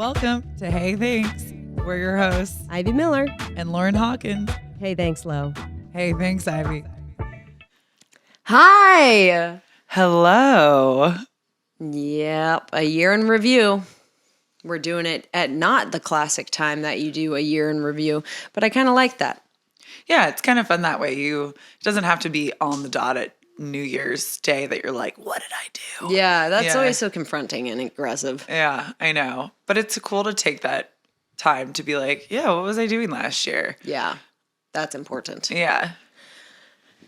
Welcome to Hey Thanks. We're your hosts, Ivy Miller. and Lauren Hawkins. Hey, thanks, Lo. Hey, thanks, Ivy. Hi. Hello. Yep, a year in review. We're doing it at not the classic time that you do a year in review, but I kind of like that. Yeah, it's kind of fun that way. It doesn't have to be on the dot at New Year's Day that you're like, what did I do? Yeah, that's always so confronting and aggressive. Yeah, I know. But it's cool to take that time to be like, yeah, what was I doing last year? Yeah, that's important. Yeah.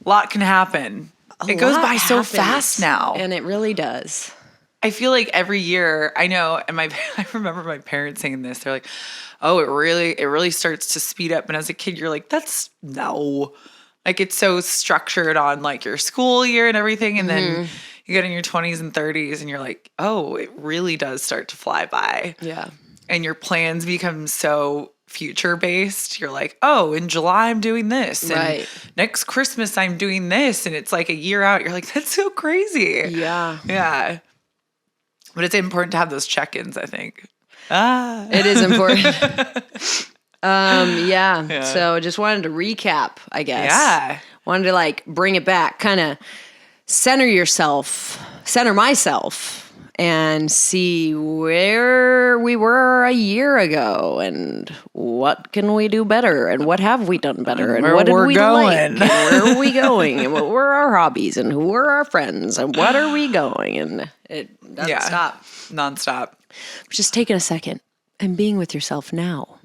A lot can happen. It goes by so fast now. And it really does. I feel like every year, I know, and I remember my parents saying this. They're like, "Oh, it really starts to speed up." And as a kid, you're like, no. Like it's so structured on like your school year and everything, and then you get in your 20s and 30s, and you're like, "Oh, it really does start to fly by." Yeah. And your plans become so future based. You're like, "Oh, in July I'm doing this, and Right. next Christmas I'm doing this," and it's like a year out. You're like, "That's so crazy." Yeah. Yeah. But it's important to have those check-ins, I think. It is important. Yeah. So just wanted to recap, I guess. Yeah. Wanted to like bring it back, kind of center myself, and see where we were a year ago and what can we do better and what have we done better and where what did we're we going. like and where are we going and what were our hobbies and who were our friends and what are we going, and it doesn't stop. Nonstop. Just taking a second and being with yourself now.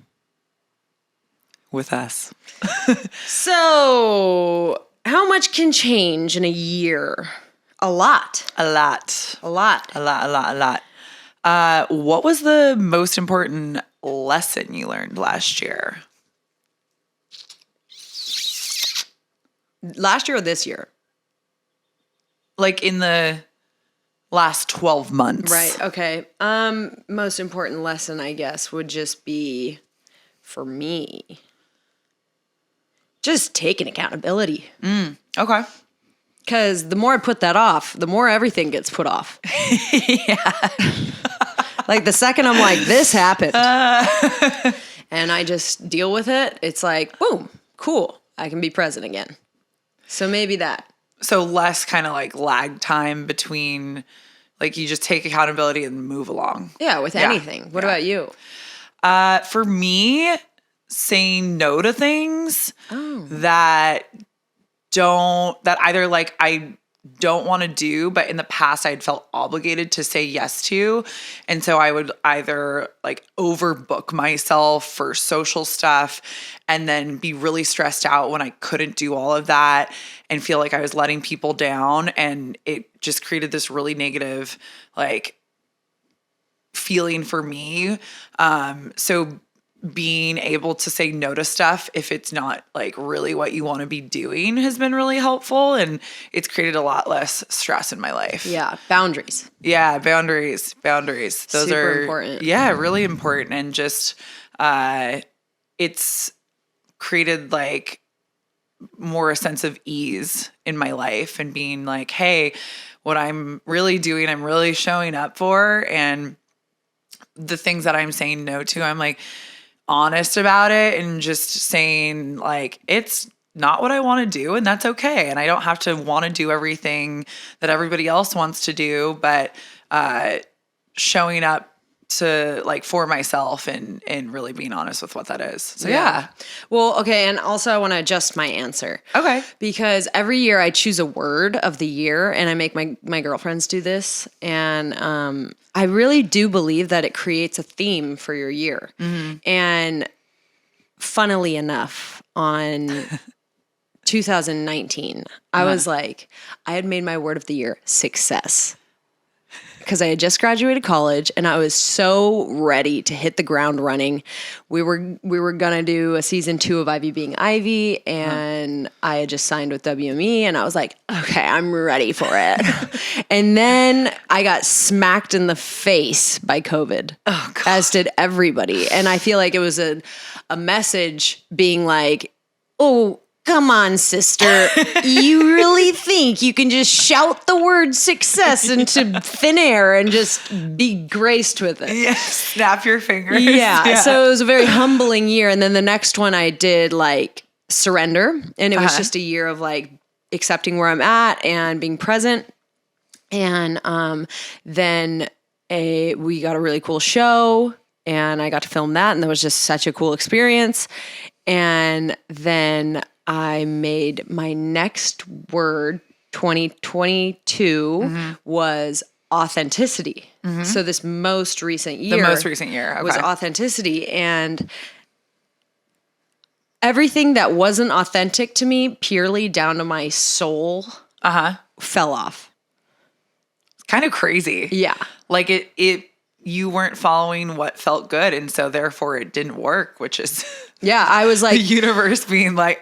With us. So, how much can change in a year? A lot. A lot. A lot. What was the most important lesson you learned last year? Last year or this year? Like in the last 12 months. Right. Okay. Most important lesson, I guess, would just be for me. Just taking accountability. Okay. Because the more I put that off, the more everything gets put off. Yeah. Like the second I'm like, this happened. And I just deal with it. It's like, boom, cool. I can be present again. So maybe that. So less kind of like lag time between, like you just take accountability and move along. Yeah, with anything. What about you? For me, saying no to things that either like I don't want to do, but in the past I'd felt obligated to say yes to. And so I would either like overbook myself for social stuff and then be really stressed out when I couldn't do all of that and feel like I was letting people down. And it just created this really negative like feeling for me. So being able to say no to stuff if it's not like really what you want to be doing has been really helpful, and it's created a lot less stress in my life. Yeah, boundaries. Yeah, boundaries. Those Super are important. Yeah, really important, and just it's created like more a sense of ease in my life and being like, hey, what I'm really doing, I'm really showing up for, and the things that I'm saying no to, I'm like honest about it and just saying like, it's not what I want to do, and that's okay. And I don't have to want to do everything that everybody else wants to do, but showing up to like for myself and really being honest with what that is. So yeah. Well, okay, and also I want to adjust my answer. Okay. Because every year I choose a word of the year, and I make my girlfriends do this, and I really do believe that it creates a theme for your year. Mm-hmm. And funnily enough, on 2019, I was like, I had made my word of the year success. Because I had just graduated college and I was so ready to hit the ground running. We were gonna do a season 2 of Ivy Being Ivy, and I had just signed with WME, and I was like, okay, I'm ready for it. And then I got smacked in the face by COVID, as did everybody. And I feel like it was a message being like, oh, come on, sister. You really think you can just shout the word success into thin air and just be graced with it? Yeah, snap your fingers. Yeah. So it was a very humbling year. And then the next one I did like surrender. And it was just a year of like accepting where I'm at and being present. And then we got a really cool show and I got to film that. And that was just such a cool experience. And then I made my next word, 2022, was authenticity. So this most recent year. The most recent year. Okay. Was authenticity. And everything that wasn't authentic to me, purely down to my soul, fell off. It's kind of crazy. Yeah. Like you weren't following what felt good, and so therefore it didn't work, which is Yeah, I was like the universe being like,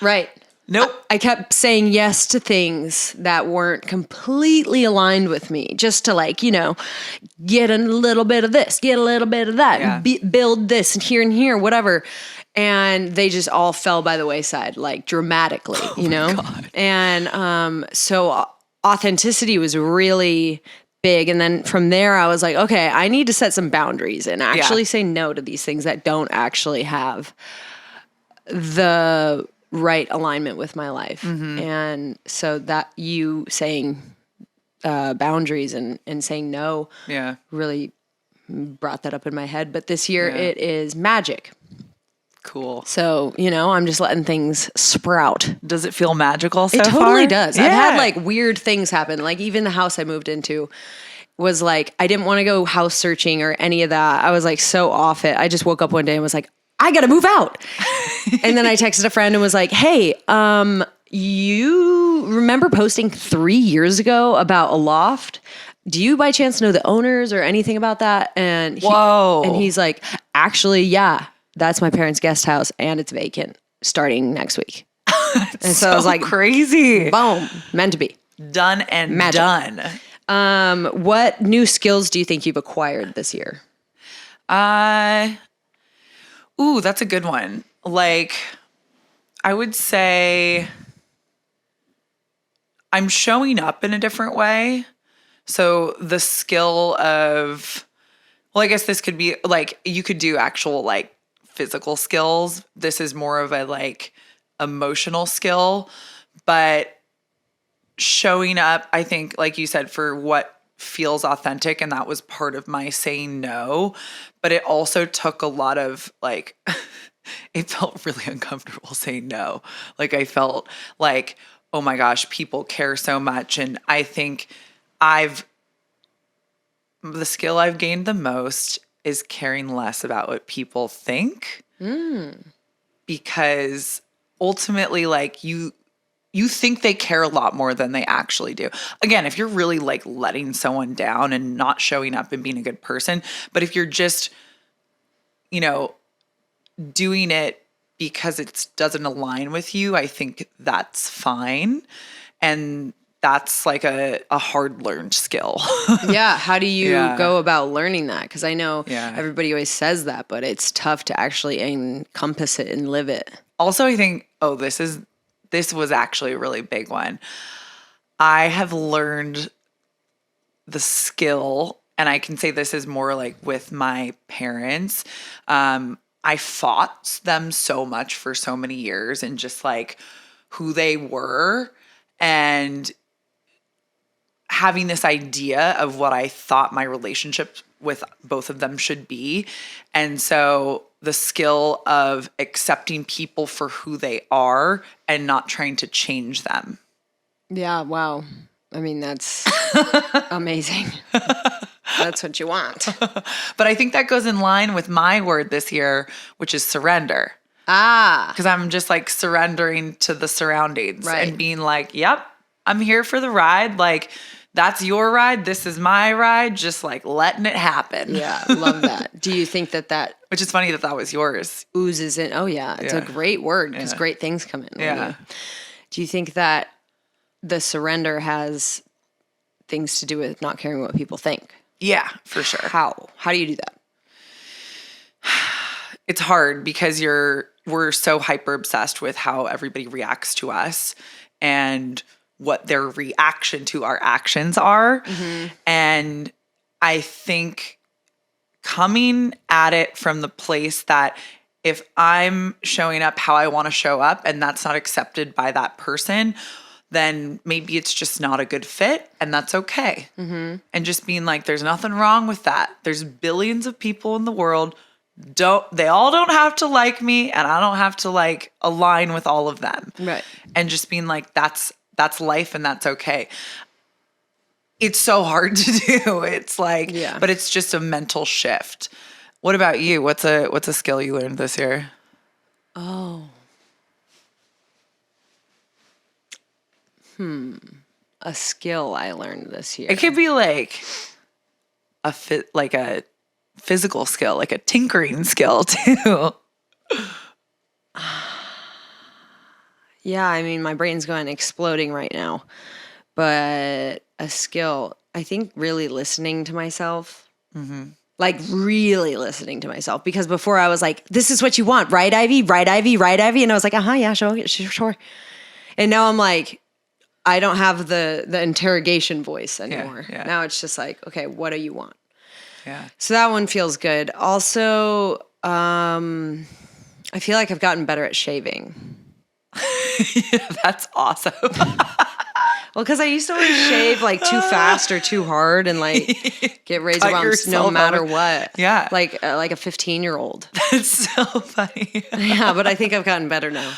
right. Nope. I kept saying yes to things that weren't completely aligned with me, just to like, get a little bit of this, get a little bit of that, and build this and here, whatever. And they just all fell by the wayside, like dramatically, God. And so authenticity was really big. And then from there, I was like, okay, I need to set some boundaries and actually say no to these things that don't actually have the right alignment with my life. And so that you saying boundaries and saying no really brought that up in my head. But this year it is magic. Cool. So, I'm just letting things sprout. Does it feel magical so far? It totally does. Yeah. I've had like weird things happen. Like even the house I moved into was like, I didn't want to go house searching or any of that. I was like so off it. I just woke up one day and was like, I got to move out. And then I texted a friend and was like, hey, you remember posting 3 years ago about a loft? Do you by chance know the owners or anything about that? And he's like, actually, yeah, that's my parents' guest house and it's vacant starting next week. And so I was like, crazy. Boom, meant to be. Done and magic. Done. What new skills do you think you've acquired this year? Ooh, that's a good one. Like, I would say I'm showing up in a different way. So the skill of, I guess this could be like, you could do actual like physical skills. This is more of a like emotional skill, but showing up, I think, like you said, for what feels authentic. And that was part of my saying no. But it also took a lot of like, it felt really uncomfortable saying no. Like I felt like, oh my gosh, people care so much. And I think the skill I've gained the most is caring less about what people think. Because ultimately, like you think they care a lot more than they actually do. Again, if you're really like letting someone down and not showing up and being a good person, but if you're just, doing it because it doesn't align with you, I think that's fine. And that's like a hard learned skill. Yeah. How do you go about learning that? Because I know everybody always says that, but it's tough to actually encompass it and live it. Also, I think, this was actually a really big one. I have learned the skill, and I can say this is more like with my parents. I fought them so much for so many years and just like who they were and having this idea of what I thought my relationship with both of them should be. And so the skill of accepting people for who they are and not trying to change them. Yeah, wow. I mean, that's amazing. That's what you want. But I think that goes in line with my word this year, which is surrender. Because I'm just like surrendering to the surroundings and being like, yep, I'm here for the ride. Like, that's your ride. This is my ride. Just like letting it happen. Yeah, love that. Do you think that which is funny that was yours. Oozes in. Oh yeah, it's a great word because great things come in. Yeah. Do you think that the surrender has things to do with not caring what people think? Yeah, for sure. How do you do that? it's hard because we're so hyper obsessed with how everybody reacts to us and what their reaction to our actions are. And I think coming at it from the place that if I'm showing up how I want to show up and that's not accepted by that person, then maybe it's just not a good fit, and that's okay. And just being like, there's nothing wrong with that. There's billions of people in the world. They all don't have to like me, and I don't have to like align with all of them. Right. And just being like, that's life, and that's okay. It's so hard to do. It's like, but it's just a mental shift. What about you? What's a skill you learned this year? Oh. A skill I learned this year. It could be like a physical skill, like a tinkering skill too. Yeah, I mean, my brain's going exploding right now. But a skill, I think really listening to myself. Like really listening to myself. Because before I was like, this is what you want, right, Ivy? Right, Ivy? Right, Ivy? And I was like, yeah, sure. And now I'm like, I don't have the interrogation voice anymore. Yeah. Now it's just like, okay, what do you want? Yeah. So that one feels good. Also, I feel like I've gotten better at shaving. Yeah, that's awesome. Well, because I used to always shave like too fast or too hard and like get razor bumps no matter what. Yeah. Like a 15-year-old. That's so funny. Yeah, but I think I've gotten better now.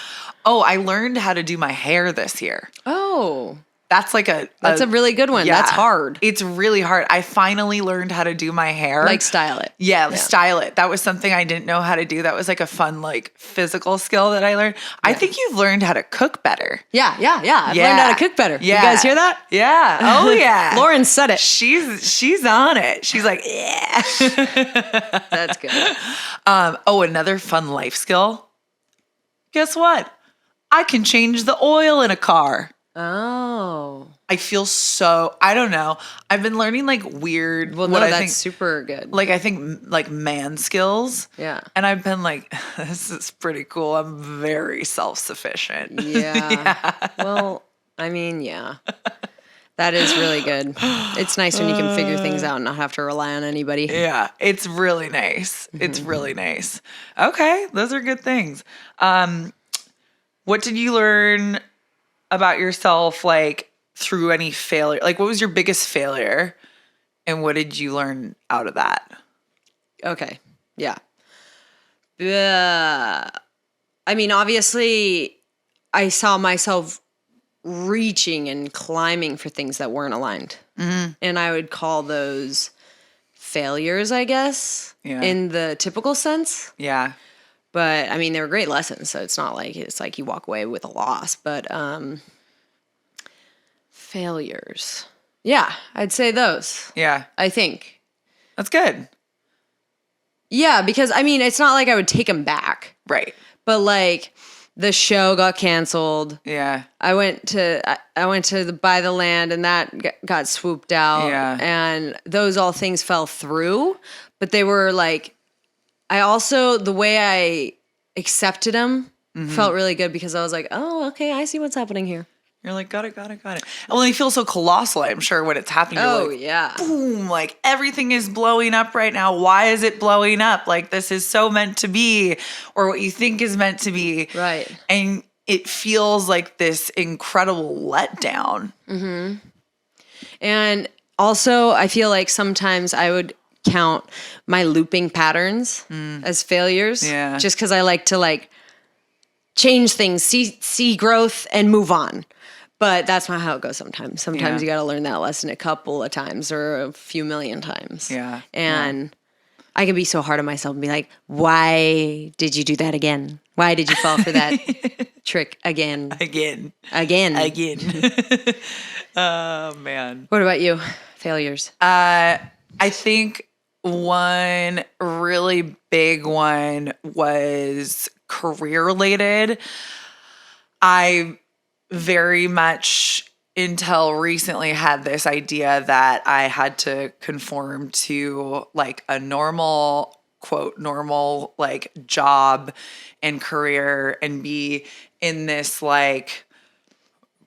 Oh, I learned how to do my hair this year. Oh. That's like That's a really good one. Yeah, that's hard. It's really hard. I finally learned how to do my hair. Like style it. Yeah, style it. That was something I didn't know how to do. That was like a fun, like physical skill that I learned. I think you've learned how to cook better. Yeah. I've learned how to cook better. Yeah. You guys hear that? Yeah. Oh yeah. Lauren said it. She's on it. She's like, yeah. That's good. Another fun life skill. Guess what? I can change the oil in a car. Oh. I feel so, I don't know. I've been learning like weird. Well, no, that's super good. Like I think like man skills. Yeah. And I've been like, this is pretty cool. I'm very self-sufficient. Yeah. Well, I mean, yeah. That is really good. It's nice when you can figure things out and not have to rely on anybody. Yeah. It's really nice. It's really nice. Okay. Those are good things. What did you learn about yourself, like through any failure? Like what was your biggest failure and what did you learn out of that? Okay. Yeah. I mean, obviously I saw myself reaching and climbing for things that weren't aligned. And I would call those failures, I guess, in the typical sense. Yeah. But I mean, they were great lessons. So it's not like you walk away with a loss, but failures. Yeah, I'd say those. Yeah. I think. That's good. Yeah, because I mean, it's not like I would take them back. Right. But like the show got canceled. Yeah. I went to buy the land and that got swooped out. Yeah. And those all things fell through, but they were like, I also, the way I accepted them felt really good because I was like, oh, okay, I see what's happening here. You're like, got it. And when you feel so colossal, I'm sure when it's happening, you're like, yeah. Boom, like everything is blowing up right now. Why is it blowing up? Like this is so meant to be, or what you think is meant to be. Right. And it feels like this incredible letdown. And also, I feel like sometimes I would count my looping patterns as failures. Yeah. Just because I like to like change things, see growth and move on. But that's not how it goes sometimes. Sometimes you got to learn that lesson a couple of times or a few million times. Yeah. And I can be so hard on myself and be like, why did you do that again? Why did you fall for that trick again? Again. Oh, man. What about you? Failures. I think one really big one was career related. I very much until recently had this idea that I had to conform to like a normal quote normal like job and career and be in this like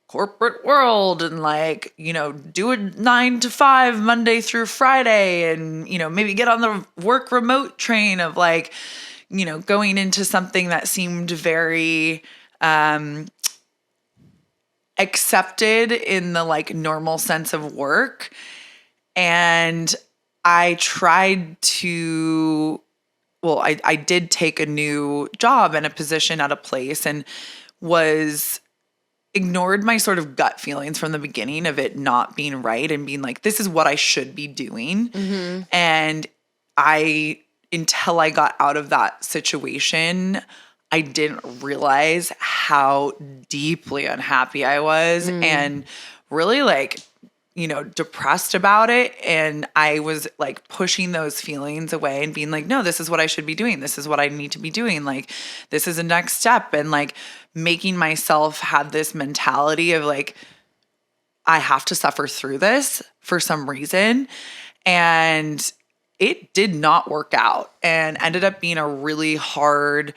corporate world and like, you know, do a 9 to 5 Monday through Friday and, you know, maybe get on the work remote train of like, you know, going into something that seemed very accepted in the like normal sense of work. And I tried to, well, I did take a new job and a position at a place and was ignored my sort of gut feelings from the beginning of it not being right and being like, this is what I should be doing. Mm-hmm. And until I got out of that situation, I didn't realize how deeply unhappy I was and really like, you know, depressed about it. And I was like pushing those feelings away and being like, no, this is what I should be doing. This is what I need to be doing. Like, this is a next step. And like making myself have this mentality of like, I have to suffer through this for some reason. And it did not work out and ended up being a really hard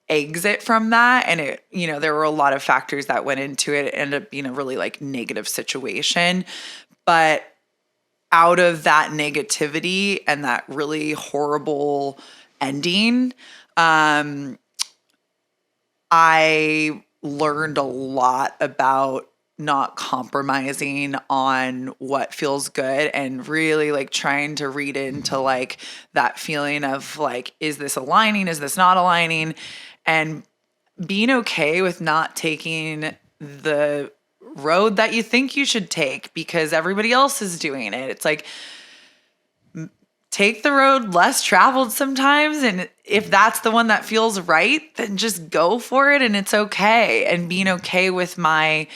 exit from that. And it, you know, there were a lot of factors that went into it. It ended up being a really like negative situation. But out of that negativity and that really horrible ending, I learned a lot about not compromising on what feels good and really like trying to read into like that feeling of like, is this aligning? Is this not aligning? And being okay with not taking the road that you think you should take because everybody else is doing it. It's like, take the road less traveled sometimes. And if that's the one that feels right, then just go for it. And it's okay. And being okay with the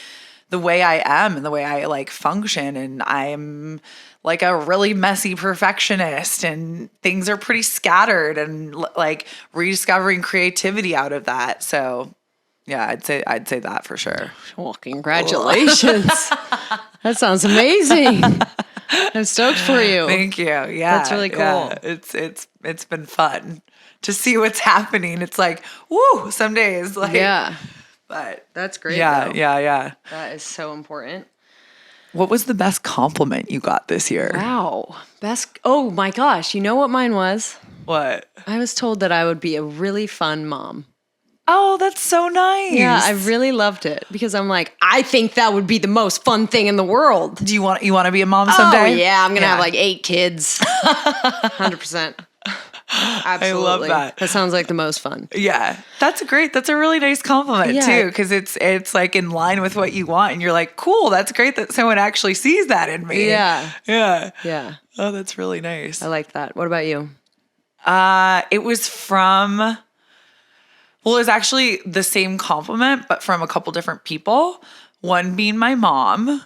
way I am and the way I like function. And I'm like a really messy perfectionist and things are pretty scattered and like rediscovering cretivity out of that. So yeah, I'd say that for sure. Well, congratulations. That sounds amazing. I'm stoked for you. Thank you. Yeah. That's really cool. Yeah. It's been fun to see what's happening. It's like, woo, some days. Like, yeah. But that's great. Yeah, though. yeah. That is so important. What was the best compliment you got this year? Wow. Oh my gosh. You know what mine was? What? I was told that I would be a really fun mom. Oh, that's so nice. Yeah, I really loved it because I'm like, I think that would be the most fun thing in the world. Do you want to be a mom someday? Oh, yeah. I'm going to have like 8 kids. 100%. Absolutely. I love that. That sounds like the most fun. Yeah. That's great. That's a really nice compliment too, because it's like in line with what you want. And you're like, cool, that's great that someone actually sees that in me. Yeah. Yeah. Yeah. Oh, that's really nice. I like that. What about you? It was from... Well, it was actually the same compliment, but from a couple different people. One being my mom,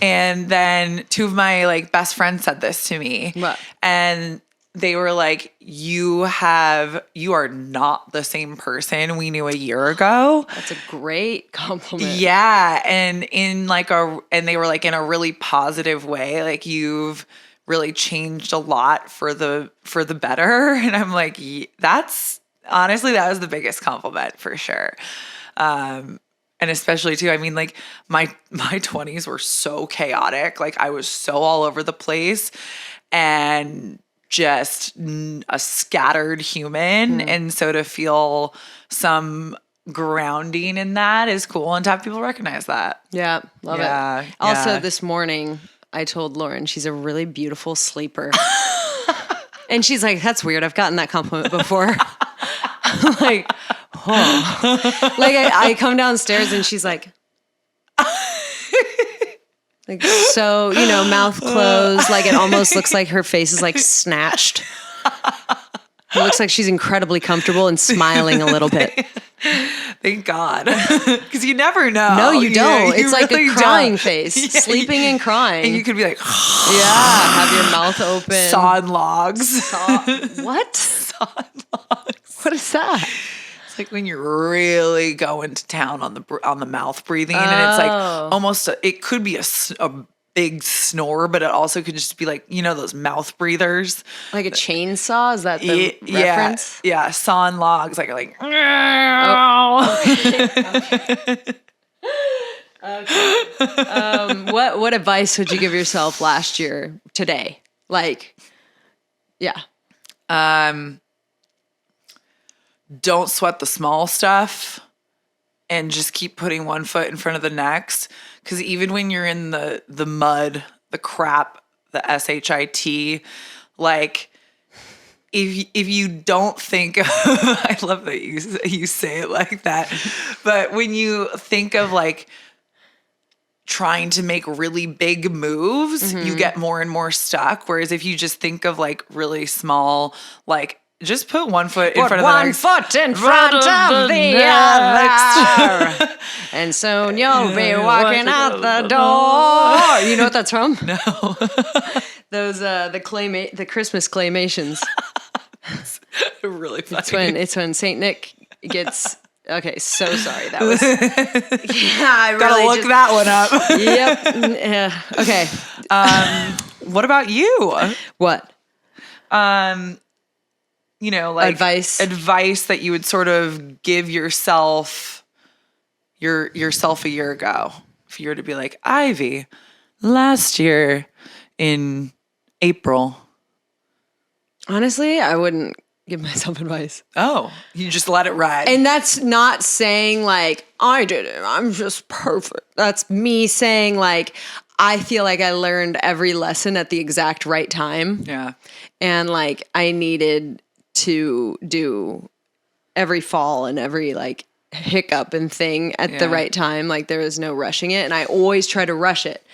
and then 2 of my like best friends said this to me. What? And they were like, you are not the same person we knew a year ago. That's a great compliment. Yeah. And and they were like in a really positive way. Like, you've really changed a lot for the better. And I'm like, honestly, that was the biggest compliment for sure. And especially too, I mean, like my 20s were so chaotic. Like, I was so all over the place and just a scattered human. And so to feel some grounding in that is cool, and to have people recognize that. Yeah. Love it. Also, this morning I told Lauren she's a really beautiful sleeper. And she's like, that's weird. I've gotten that compliment before. I'm like, huh. Like I come downstairs and she's like, so, you know, mouth closed. Like, it almost looks like her face is like snatched. It looks like she's incredibly comfortable and smiling a little bit. Thank God. Because you never know. No, you don't. It's like really a crying don't. face, sleeping and crying. And you could be like, yeah, have your mouth open. sawing logs. What? Sawing logs. What is that? It's like when you're really going to town on the mouth breathing, and it's like almost it could be a big snore, but it also could just be like, you know, those mouth breathers. Like a chainsaw? Is that the reference? Yeah, sawing logs, like Okay. What advice would you give yourself last year today? Like, yeah. Don't sweat the small stuff and just keep putting one foot in front of the next. Because even when you're in the mud, the crap, the shit, like if you don't think of, I love that you say it like that, but when you think of like trying to make really big moves, you get more and more stuck. Whereas if you just think of like really small, like just put one foot in front of the next. One foot in front of the other. And soon you'll be walking out the door. You know what that's from? No. Those the Christmas claymations. Really funny. It's when Saint Nick gets. Okay, so sorry. That was. Yeah, I really gotta look that one up. Yep. Yeah. Okay. What about you? What? You know, like advice that you would sort of give yourself a year ago. If you were to be like, Ivy, last year in April. Honestly, I wouldn't give myself advice. Oh, you just let it ride. And that's not saying like, I did it, I'm just perfect. That's me saying like, I feel like I learned every lesson at the exact right time. Yeah. And like, I needed to do every fall and every like hiccup and thing at the right time. Like there was no rushing it. And I always try to rush it.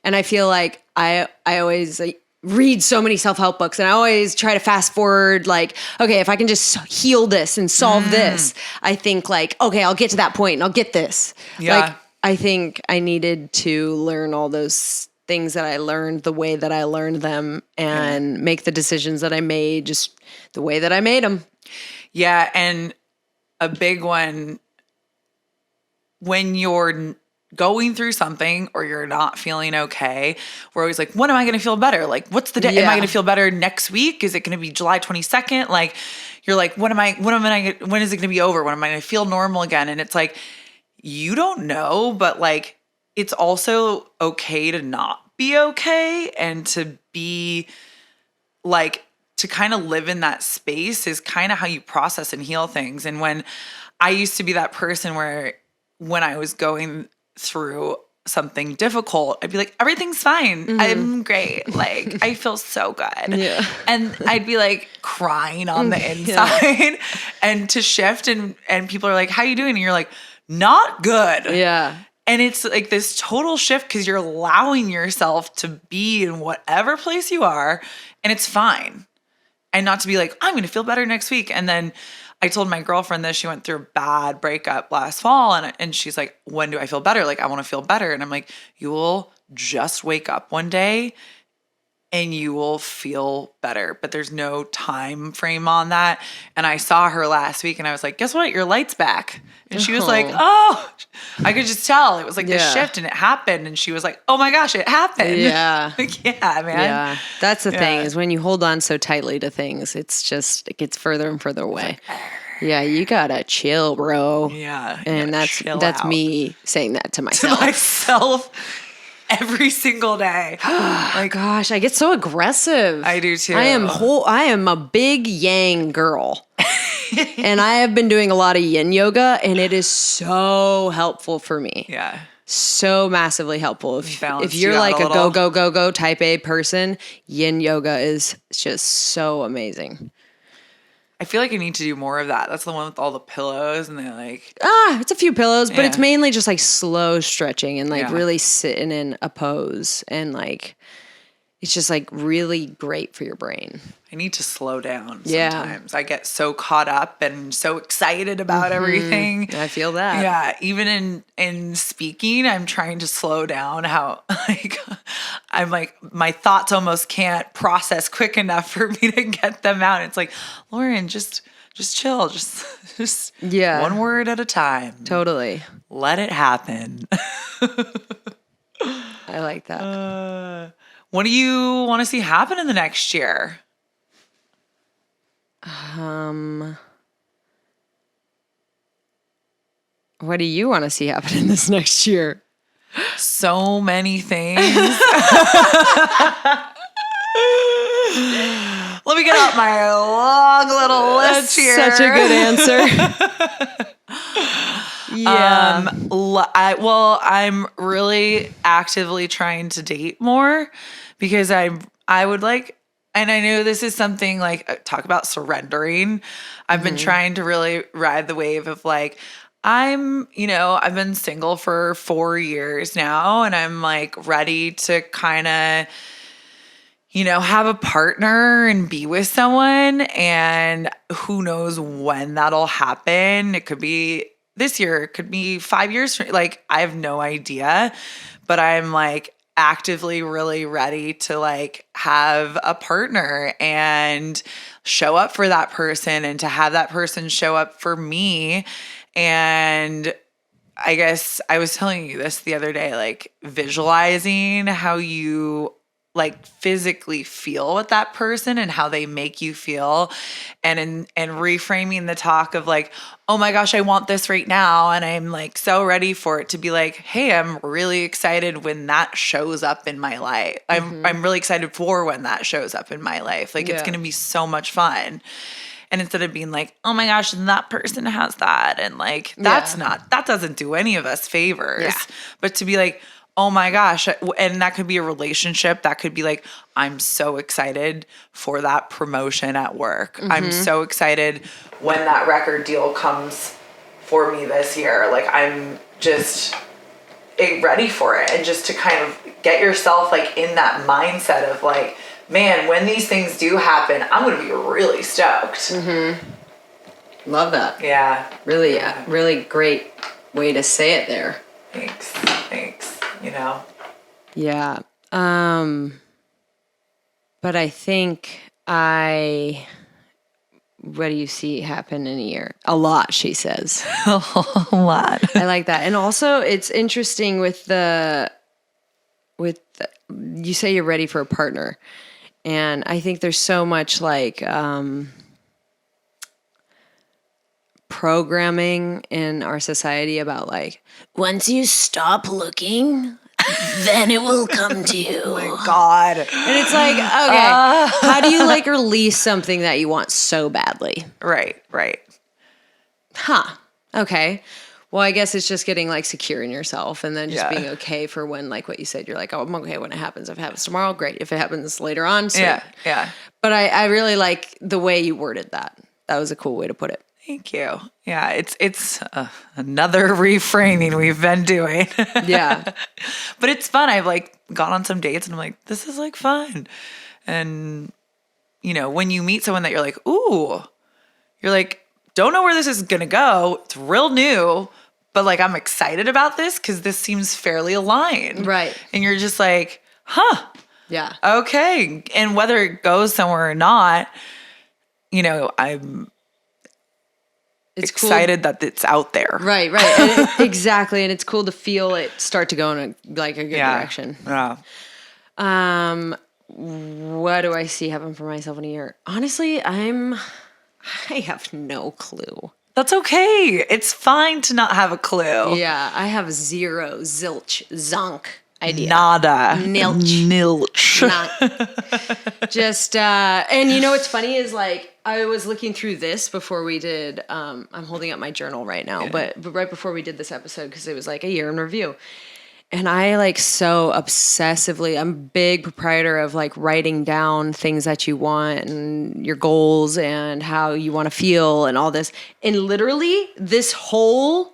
And I feel like I always like, read so many self-help books and I always try to fast forward like, okay, if I can just heal this and solve this, I think like, okay, I'll get to that point and I'll get this. Yeah. Like, I think I needed to learn all those things that I learned the way that I learned them and make the decisions that I made just the way that I made them. Yeah. And a big one, when you're going through something or you're not feeling okay, we're always like, when am I going to feel better? Like, what's the day? Am I going to feel better next week? Is it going to be July 22nd? Like, you're like, when is it going to be over? When am I going to feel normal again? And it's like, you don't know, but like, it's also okay to not be okay and to be like, to kind of live in that space is kind of how you process and heal things. And when I used to be that person where when I was going through something difficult, I'd be like, everything's fine. I'm great. Like, I feel so good. Yeah. And I'd be like crying on the inside and to shift and people are like, how you doing? And you're like, not good. Yeah. And it's like this total shift because you're allowing yourself to be in whatever place you are and it's fine. And not to be like, I'm going to feel better next week. And then I told my girlfriend this, she went through a bad breakup last fall and she's like, when do I feel better? Like, I want to feel better. And I'm like, you will just wake up one day and you will feel better, but there's no time frame on that. And I saw her last week and I was like, guess what? Your light's back. And she was like, oh, I could just tell it was like this shift and it happened. And she was like, oh my gosh, it happened. Yeah. Like, yeah, man. Yeah. That's the thing is when you hold on so tightly to things, it gets further and further away. Yeah, you gotta chill, bro. Yeah. And that's me saying that to myself. To myself every single day. Like, gosh, I get so aggressive. I do too. I am a big yang girl. And I have been doing a lot of yin yoga and it is so helpful for me. Yeah. So massively helpful. If you're like a go type A person, yin yoga is just so amazing. I feel like I need to do more of that. That's the one with all the pillows and they're like... it's a few pillows, but it's mainly just like slow stretching and like really sitting in a pose. And like, it's just like really great for your brain. I need to slow down sometimes. I get so caught up and so excited about everything. I feel that. Yeah. Even in speaking, I'm trying to slow down how like I'm like my thoughts almost can't process quick enough for me to get them out. It's like, Lauren, just chill. Just one word at a time. Totally. Let it happen. I like that. What do you want to see happen in the next year? What do you want to see happen in this next year? So many things. Let me get out my long little list here. Such a good answer. Yeah. I'm really actively trying to date more because I would like, and I know this is something like talk about surrendering. I've been trying to really ride the wave of like, I've been single for 4 years now, and I'm like ready to kind of, have a partner and be with someone, and who knows when that'll happen. It could be this year, it could be 5 years from, like, I have no idea, but I'm like actively really ready to like have a partner and show up for that person and to have that person show up for me. And I guess I was telling you this the other day, like visualizing how you like physically feel with that person and how they make you feel, and reframing the talk of like, oh my gosh, I want this right now, and I'm like so ready for it to be like, hey, I'm really excited when that shows up in my life. I'm really excited for when that shows up in my life. Like it's going to be so much fun. And instead of being like, oh my gosh, that person has that, and like that doesn't do any of us favors. Yeah. But to be like, oh my gosh, and that could be a relationship. That could be like, I'm so excited for that promotion at work. I'm so excited when that record deal comes for me this year. Like I'm just ready for it, and just to kind of get yourself like in that mindset of like, man, when these things do happen, I'm going to be really stoked. Love that. Yeah. Really, really great way to say it there. Thanks. Yeah. But I think what do you see happen in a year? A lot, she says. A lot. I like that. And also it's interesting you say you're ready for a partner. And I think there's so much like programming in our society about like, once you stop looking, then it will come to you. Oh my God. And it's like, okay, how do you like release something that you want so badly? Right. Huh. Okay. Well, I guess it's just getting like secure in yourself, and then just being okay for when, like what you said, you're like, oh, I'm okay when it happens. If it happens tomorrow, great. If it happens later on, sweet. Yeah. But I really like the way you worded that. That was a cool way to put it. Thank you. Yeah, it's another reframing we've been doing. Yeah. But it's fun. I've like gone on some dates and I'm like, this is like fun. And, when you meet someone that you're like, ooh, you're like, don't know where this is going to go. It's real new, but like, I'm excited about this because this seems fairly aligned. Right. And you're just like, huh. Yeah. Okay. And whether it goes somewhere or not, I'm excited that it's out there. Right. And exactly. And it's cool to feel it start to go in a good direction. Yeah. What do I see happen for myself in a year? Honestly, I have no clue. That's okay. It's fine to not have a clue. Yeah, I have zero, zilch, zonk idea. Nada. Nilch. Not. Just, and what's funny is like, I was looking through this before we did, I'm holding up my journal right now, but right before we did this episode, because it was like a year in review. And I like so obsessively, I'm a big proprietor of like writing down things that you want and your goals and how you want to feel and all this. And literally this whole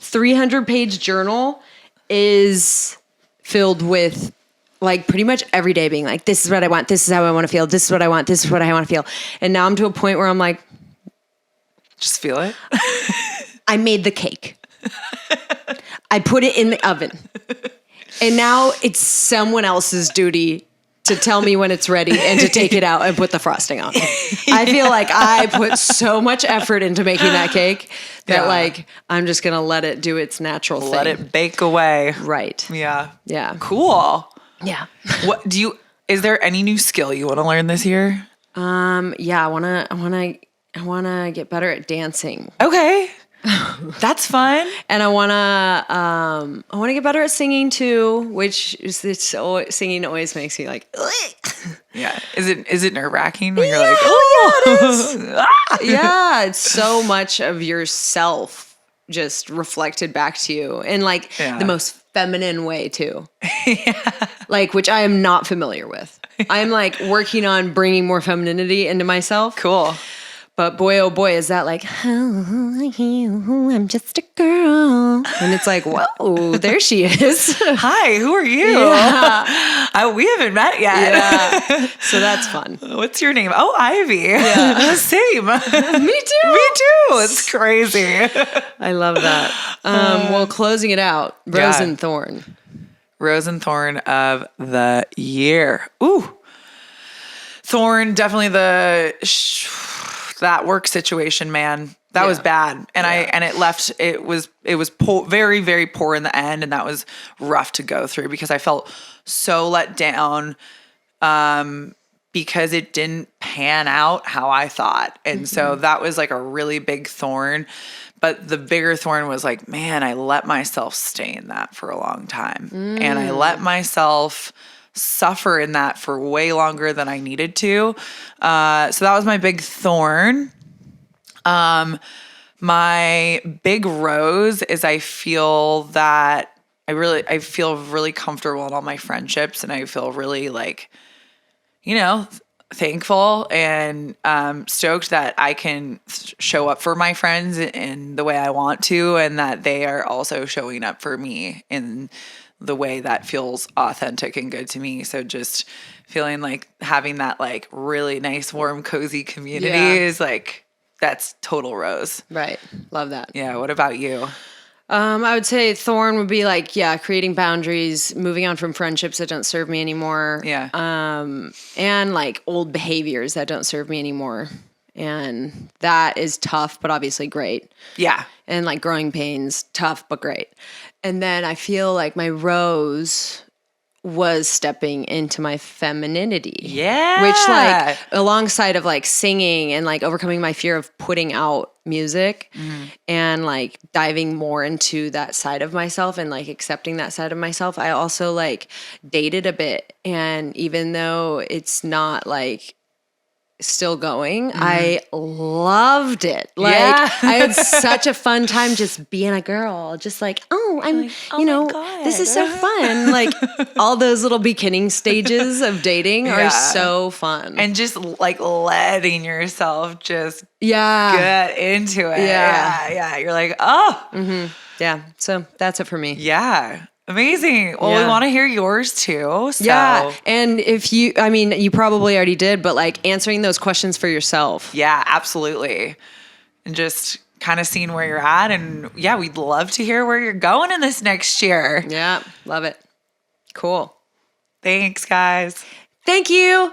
300-page journal is filled with like pretty much every day being like, this is what I want. This is how I want to feel. This is what I want. This is what I want to feel. And now I'm to a point where I'm like, just feel it. I made the cake. I put it in the oven. And now it's someone else's duty to tell me when it's ready and to take it out and put the frosting on. I feel like I put so much effort into making that cake that like I'm just going to let it do its natural thing. Let it bake away. Right. Yeah. Yeah. Cool. Yeah. Is there any new skill you want to learn this year? Yeah, I want to get better at dancing. Okay. That's fun. And I want to get better at singing too, which is singing always makes me like, Yeah. Is it nerve-wracking when you're like, oh yeah, it is. Yeah, it's so much of yourself just reflected back to you in like the most feminine way too. Like, which I am not familiar with. I'm like working on bringing more femininity into myself. Cool. But boy, oh boy, is that like, oh, I'm just a girl. And it's like, whoa, there she is. Hi, who are you? Yeah. We haven't met yet. Yeah. So that's fun. What's your name? Oh, Ivy. Yeah. Same. Me too. Me too. It's crazy. I love that. Well, closing it out, Rose and Thorn. Rose and Thorn of the year. Ooh. Thorn, definitely that work situation, man. That was bad. And it was very, very poor in the end. And that was rough to go through because I felt so let down, because it didn't pan out how I thought. And so that was like a really big thorn. But the bigger thorn was like, man, I let myself stay in that for a long time. And I let myself suffer in that for way longer than I needed to. So that was my big thorn. My big rose is I feel that I feel really comfortable in all my friendships, and I feel really like, thankful and stoked that I can show up for my friends in the way I want to, and that they are also showing up for me in the way that feels authentic and good to me. So just feeling like having that like really nice, warm, cozy community is like, that's total rose. Right. Love that. Yeah. What about you? I would say thorn would be like, creating boundaries, moving on from friendships that don't serve me anymore. Yeah. And like old behaviors that don't serve me anymore. And that is tough, but obviously great. Yeah. And like growing pains, tough, but great. And then I feel like my rose was stepping into my femininity. Yeah. Which like alongside of like singing and like overcoming my fear of putting out music and like diving more into that side of myself and like accepting that side of myself, I also like dated a bit. And even though it's not like still going, I loved it. Like I had such a fun time just being a girl, just like, this is so fun. Like all those little beginning stages of dating are so fun. And just like letting yourself just get into it. Yeah. You're like, Yeah. So that's it for me. Yeah. Amazing. Well, we want to hear yours too. So. Yeah. And if you probably already did, but like answering those questions for yourself. Yeah, absolutely. And just kind of seeing where you're at. And yeah, we'd love to hear where you're going in this next year. Yeah. Love it. Cool. Thanks, guys. Thank you.